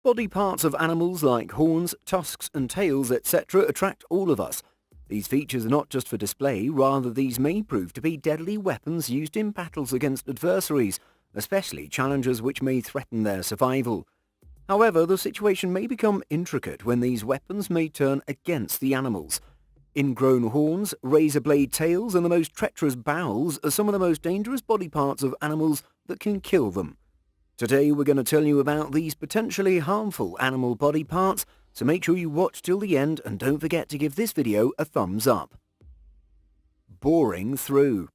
Body parts of animals like horns, tusks and tails, etc. attract all of us. These features are not just for display, rather these may prove to be deadly weapons used in battles against adversaries, especially challengers which may threaten their survival. However, the situation may become intricate when these weapons may turn against the animals. Ingrown horns, razor blade tails and the most treacherous bowels are some of the most dangerous body parts of animals that can kill them. Today we're going to tell you about these potentially harmful animal body parts, so make sure you watch till the end and don't forget to give this video a thumbs up. Boring through.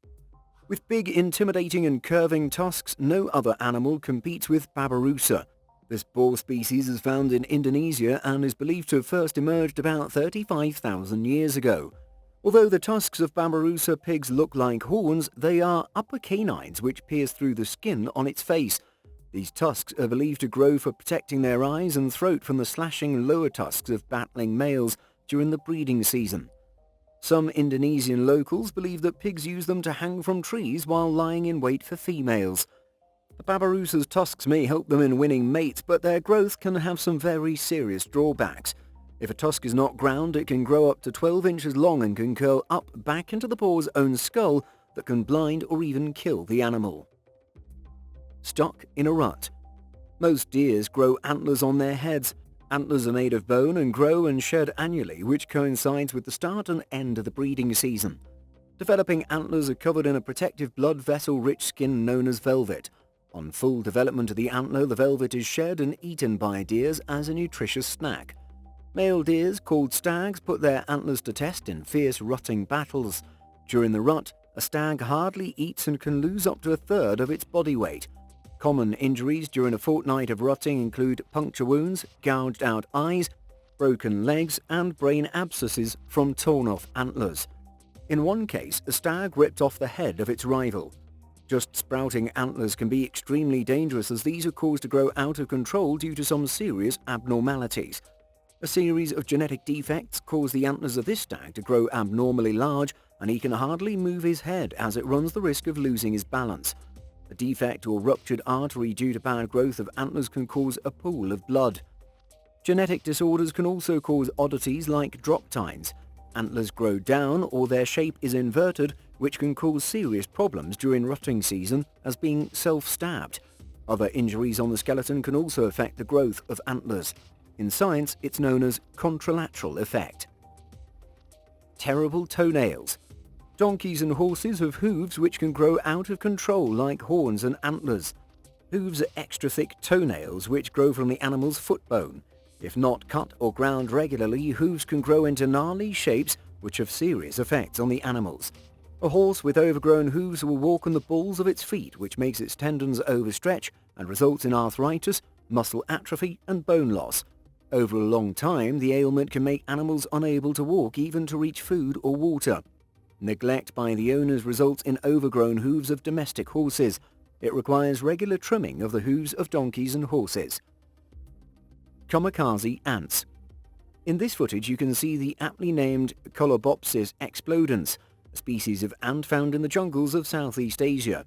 With big, intimidating and curving tusks, no other animal competes with babirusa. This boar species is found in Indonesia and is believed to have first emerged about 35,000 years ago. Although the tusks of babirusa pigs look like horns, they are upper canines which pierce through the skin on its face. These tusks are believed to grow for protecting their eyes and throat from the slashing lower tusks of battling males during the breeding season. Some Indonesian locals believe that pigs use them to hang from trees while lying in wait for females. The babirusa's tusks may help them in winning mates, but their growth can have some very serious drawbacks. If a tusk is not ground, it can grow up to 12 inches long and can curl up back into the boar's own skull that can blind or even kill the animal. Stuck in a rut. Most deers grow antlers on their heads. Antlers are made of bone and grow and shed annually, which coincides with the start and end of the breeding season. Developing antlers are covered in a protective blood vessel-rich skin known as velvet. On full development of the antler, the velvet is shed and eaten by deers as a nutritious snack. Male deers, called stags, put their antlers to test in fierce rutting battles. During the rut, a stag hardly eats and can lose up to a third of its body weight. Common injuries during a fortnight of rutting include puncture wounds, gouged out eyes, broken legs and brain abscesses from torn-off antlers. In one case, a stag ripped off the head of its rival. Just sprouting antlers can be extremely dangerous as these are caused to grow out of control due to some serious abnormalities. A series of genetic defects cause the antlers of this stag to grow abnormally large, and he can hardly move his head as it runs the risk of losing his balance. A defect or ruptured artery due to bad growth of antlers can cause a pool of blood. Genetic disorders can also cause oddities like drop tines. Antlers grow down or their shape is inverted, which can cause serious problems during rutting season as being self-stabbed. Other injuries on the skeleton can also affect the growth of antlers. In science, it's known as contralateral effect. Terrible toenails. Donkeys and horses have hooves which can grow out of control like horns and antlers. Hooves are extra thick toenails which grow from the animal's foot bone. If not cut or ground regularly, hooves can grow into gnarly shapes which have serious effects on the animals. A horse with overgrown hooves will walk on the balls of its feet, which makes its tendons overstretch and results in arthritis, muscle atrophy and bone loss. Over a long time, the ailment can make animals unable to walk even to reach food or water. Neglect by the owners results in overgrown hooves of domestic horses. It requires regular trimming of the hooves of donkeys and horses. Kamikaze ants. In this footage you can see the aptly named Colobopsis explodens, a species of ant found in the jungles of Southeast Asia.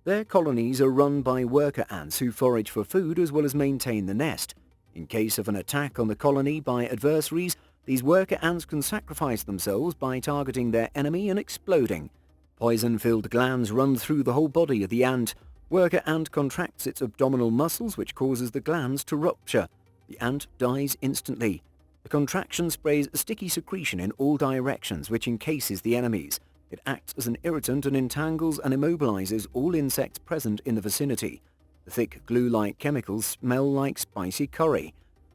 Their colonies are run by worker ants who forage for food as well as maintain the nest. In case of an attack on the colony by adversaries, these worker ants can sacrifice themselves by targeting their enemy and exploding. Poison-filled glands run through the whole body of the ant. Worker ant contracts its abdominal muscles, which causes the glands to rupture. The ant dies instantly. The contraction sprays a sticky secretion in all directions which encases the enemies. It acts as an irritant and entangles and immobilizes all insects present in the vicinity. The thick glue-like chemicals smell like spicy curry.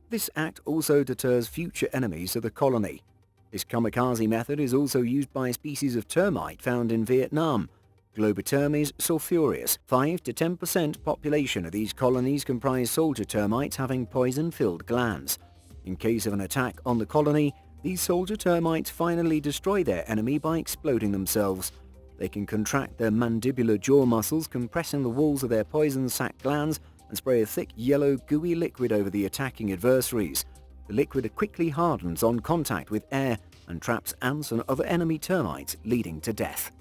This act also deters future enemies of the colony. This kamikaze method is also used by a species of termite found in Vietnam. Globotermes sulphureus. 5 to 10% population of these colonies comprise soldier termites having poison-filled glands. In case of an attack on the colony, these soldier termites finally destroy their enemy by exploding themselves. They can contract their mandibular jaw muscles, compressing the walls of their poison-sac glands, and spray a thick yellow gooey liquid over the attacking adversaries. The liquid quickly hardens on contact with air and traps ants and other enemy termites, leading to death.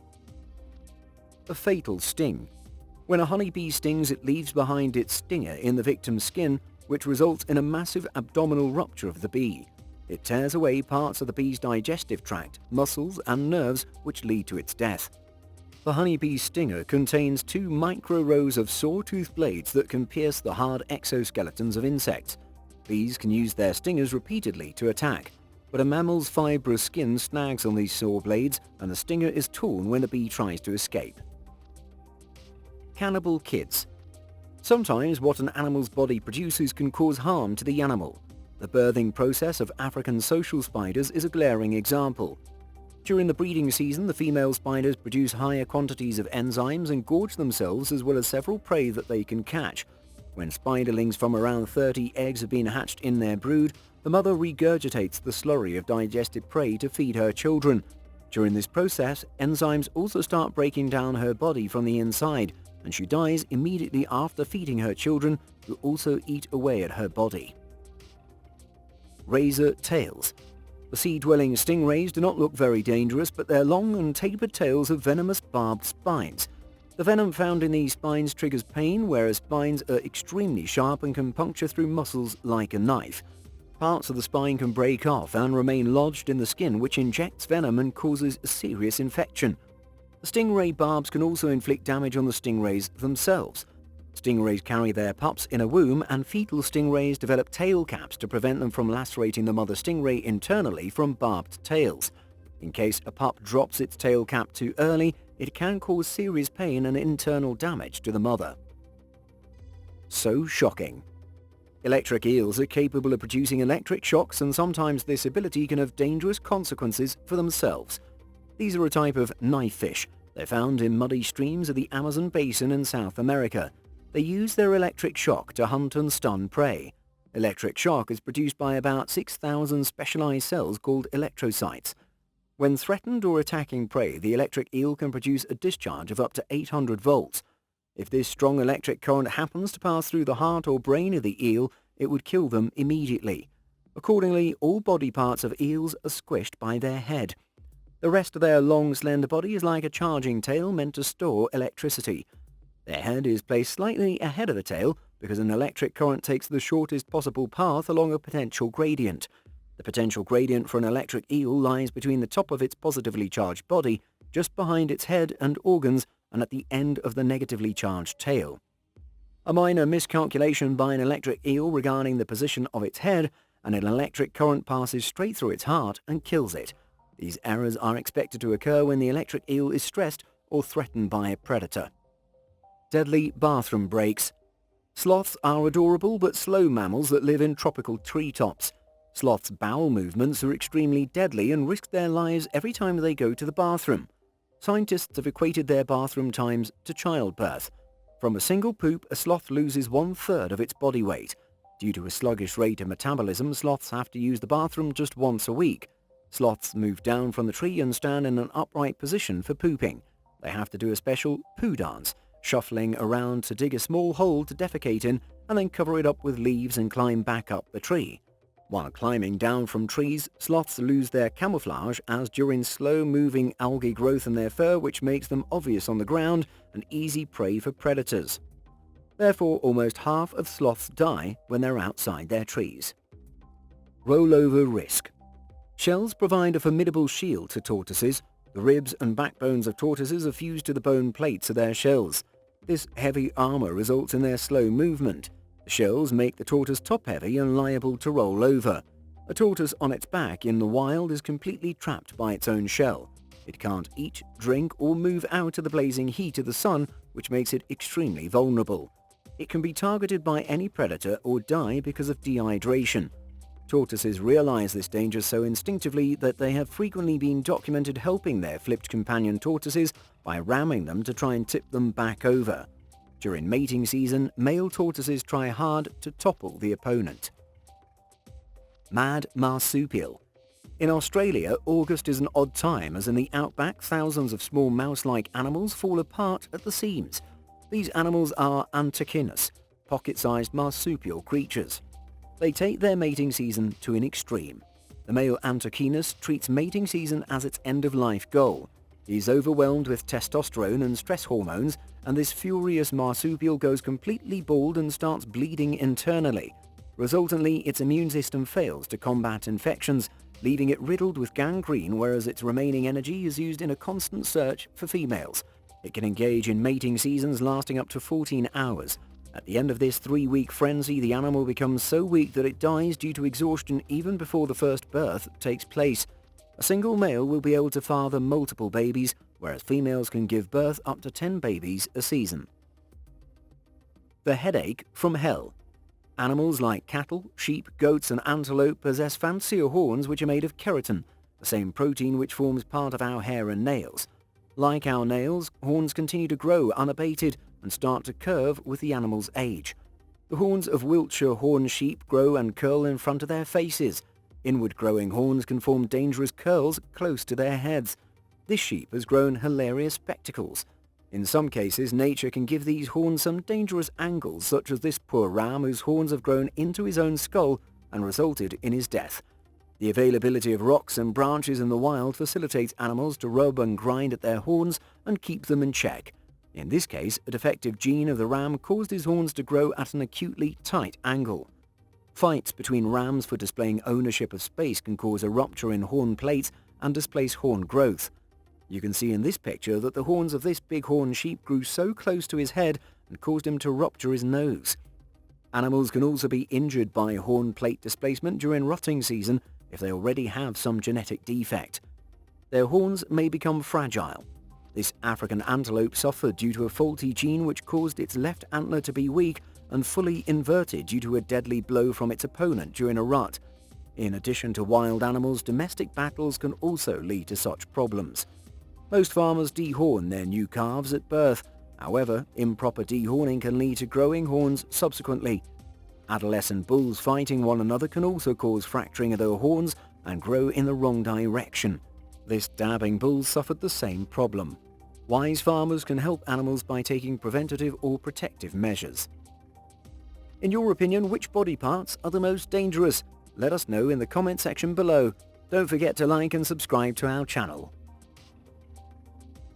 A fatal sting. When a honeybee stings, it leaves behind its stinger in the victim's skin, which results in a massive abdominal rupture of the bee. It tears away parts of the bee's digestive tract, muscles, and nerves, which lead to its death. The honeybee's stinger contains 2 micro rows of saw-toothed blades that can pierce the hard exoskeletons of insects. Bees can use their stingers repeatedly to attack, but a mammal's fibrous skin snags on these saw blades and the stinger is torn when the bee tries to escape. Cannibal kids. Sometimes what an animal's body produces can cause harm to the animal. The birthing process of African social spiders is a glaring example. During the breeding season, the female spiders produce higher quantities of enzymes and gorge themselves as well as several prey that they can catch. When spiderlings from around 30 eggs have been hatched in their brood, the mother regurgitates the slurry of digested prey to feed her children. During this process, enzymes also start breaking down her body from the inside, and she dies immediately after feeding her children, who also eat away at her body. Razor tails. The sea-dwelling stingrays do not look very dangerous, but their long and tapered tails have venomous barbed spines. The venom found in these spines triggers pain, whereas spines are extremely sharp and can puncture through muscles like a knife. Parts of the spine can break off and remain lodged in the skin, which injects venom and causes a serious infection. The stingray barbs can also inflict damage on the stingrays themselves. Stingrays carry their pups in a womb, and fetal stingrays develop tail caps to prevent them from lacerating the mother stingray internally from barbed tails. In case a pup drops its tail cap too early, it can cause serious pain and internal damage to the mother. So shocking. Electric eels are capable of producing electric shocks, and sometimes this ability can have dangerous consequences for themselves. These are a type of knife fish. They're found in muddy streams of the Amazon basin in South America. They use their electric shock to hunt and stun prey. Electric shock is produced by about 6,000 specialized cells called electrocytes. When threatened or attacking prey, the electric eel can produce a discharge of up to 800 volts. If this strong electric current happens to pass through the heart or brain of the eel, it would kill them immediately. Accordingly, all body parts of eels are squished by their head. The rest of their long, slender body is like a charging tail meant to store electricity. Their head is placed slightly ahead of the tail because an electric current takes the shortest possible path along a potential gradient. The potential gradient for an electric eel lies between the top of its positively charged body, just behind its head and organs, and at the end of the negatively charged tail. A minor miscalculation by an electric eel regarding the position of its head, and an electric current passes straight through its heart and kills it. These errors are expected to occur when the electric eel is stressed or threatened by a predator. Deadly bathroom breaks. Sloths are adorable but slow mammals that live in tropical treetops. Sloths' bowel movements are extremely deadly and risk their lives every time they go to the bathroom. Scientists have equated their bathroom times to childbirth. From a single poop, a sloth loses 1/3 of its body weight. Due to a sluggish rate of metabolism, sloths have to use the bathroom just once a week. Sloths move down from the tree and stand in an upright position for pooping. They have to do a special poo dance, shuffling around to dig a small hole to defecate in and then cover it up with leaves and climb back up the tree. While climbing down from trees, sloths lose their camouflage as during slow-moving algae growth in their fur, which makes them obvious on the ground and easy prey for predators. Therefore, almost half of sloths die when they're outside their trees. Rollover risk. Shells provide a formidable shield to tortoises. The ribs and backbones of tortoises are fused to the bone plates of their shells. This heavy armor results in their slow movement. The shells make the tortoise top-heavy and liable to roll over. A tortoise on its back in the wild is completely trapped by its own shell. It can't eat, drink, or move out of the blazing heat of the sun, which makes it extremely vulnerable. It can be targeted by any predator or die because of dehydration. Tortoises realize this danger so instinctively that they have frequently been documented helping their flipped companion tortoises by ramming them to try and tip them back over. During mating season, male tortoises try hard to topple the opponent. Mad marsupial. In Australia, August is an odd time, as in the outback, thousands of small mouse-like animals fall apart at the seams. These animals are antechinus, pocket-sized marsupial creatures. They take their mating season to an extreme. The male antechinus treats mating season as its end-of-life goal. He is overwhelmed with testosterone and stress hormones, and this furious marsupial goes completely bald and starts bleeding internally. Resultantly, its immune system fails to combat infections, leaving it riddled with gangrene, whereas its remaining energy is used in a constant search for females. It can engage in mating seasons lasting up to 14 hours. At the end of this 3-week frenzy, the animal becomes so weak that it dies due to exhaustion even before the first birth takes place. A single male will be able to father multiple babies, whereas females can give birth up to 10 babies a season. The headache from hell. Animals like cattle, sheep, goats and antelope possess fancier horns which are made of keratin, the same protein which forms part of our hair and nails. Like our nails, horns continue to grow unabated and start to curve with the animal's age. The horns of Wiltshire horned sheep grow and curl in front of their faces. Inward-growing horns can form dangerous curls close to their heads. This sheep has grown hilarious spectacles. In some cases, nature can give these horns some dangerous angles, such as this poor ram whose horns have grown into his own skull and resulted in his death. The availability of rocks and branches in the wild facilitates animals to rub and grind at their horns and keep them in check. In this case, a defective gene of the ram caused his horns to grow at an acutely tight angle. Fights between rams for displaying ownership of space can cause a rupture in horn plates and displace horn growth. You can see in this picture that the horns of this bighorn sheep grew so close to his head and caused him to rupture his nose. Animals can also be injured by horn plate displacement during rutting season if they already have some genetic defect. Their horns may become fragile. This African antelope suffered due to a faulty gene which caused its left antler to be weak and fully inverted due to a deadly blow from its opponent during a rut. In addition to wild animals, domestic battles can also lead to such problems. Most farmers dehorn their new calves at birth. However, improper dehorning can lead to growing horns subsequently. Adolescent bulls fighting one another can also cause fracturing of their horns and grow in the wrong direction. This dabbing bull suffered the same problem. Wise farmers can help animals by taking preventative or protective measures. In your opinion, which body parts are the most dangerous? Let us know in the comment section below. Don't forget to like and subscribe to our channel.